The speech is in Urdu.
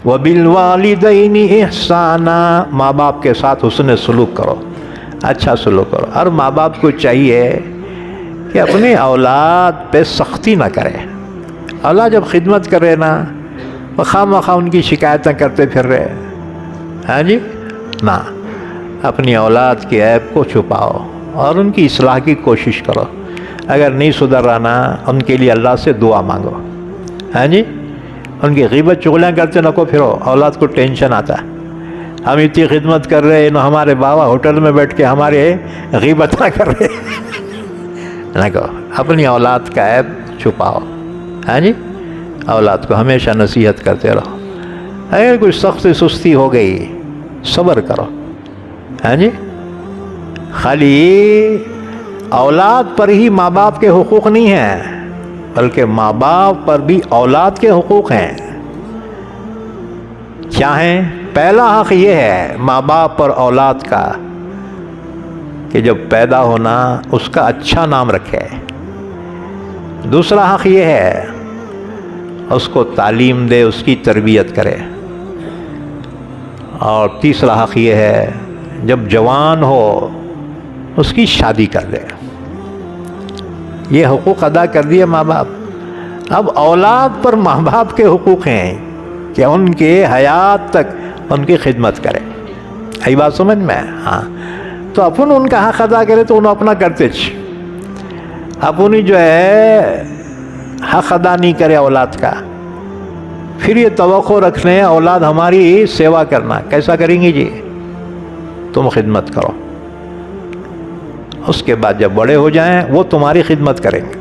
وَبِالْوَالِدَيْنِ إِحْسَانًا، ماں باپ کے ساتھ حسن سلوک کرو، اچھا سلوک کرو۔ اور ماں باپ کو چاہیے کہ اپنے اولاد پہ سختی نہ کرے۔ اولاد جب خدمت کرے نا، خواہ مخواہ ان کی شکایتیں کرتے پھر رہے، ہاں جی، نہ، اپنی اولاد کے عیب کو چھپاؤ اور ان کی اصلاح کی کوشش کرو۔ اگر نہیں سدھر رہا نا، ان کے لیے اللہ سے دعا مانگو، ہاں جی، ان کی غیبت چغلیاں کرتے نہ کو پھرو، اولاد کو ٹینشن آتا ہے، ہم اتنی خدمت کر رہے ہیں، ہمارے بابا ہوٹل میں بیٹھ کے ہمارے غیبت نہ کر رہے، نہ کہو، اپنی اولاد کا عیب چھپاؤ، ہاں جی، اولاد کو ہمیشہ نصیحت کرتے رہو۔ اگر کوئی سخت سستی ہو گئی، صبر کرو، ہاں جی، خالی اولاد پر ہی ماں باپ کے حقوق نہیں ہیں، بلکہ ماں باپ پر بھی اولاد کے حقوق ہیں۔ کیا ہیں؟ پہلا حق یہ ہے ماں باپ پر اولاد کا کہ جب پیدا ہونا اس کا اچھا نام رکھے۔ دوسرا حق یہ ہے اس کو تعلیم دے، اس کی تربیت کرے۔ اور تیسرا حق یہ ہے جب جوان ہو اس کی شادی کر دے۔ یہ حقوق ادا کر دیے ماں باپ۔ اب اولاد پر ماں باپ کے حقوق ہیں کہ ان کے حیات تک ان کی خدمت کرے۔ یہی بات سمجھ میں؟ ہاں، تو اپن ان کا حق ادا کرے تو انہوں اپنا کرتے اپنی جو ہے حق ادا نہیں کرے اولاد کا، پھر یہ توقع رکھنے اولاد ہماری سیوا کرنا، کیسا کریں گی جی؟ تم خدمت کرو، اس کے بعد جب بڑے ہو جائیں وہ تمہاری خدمت کریں گے۔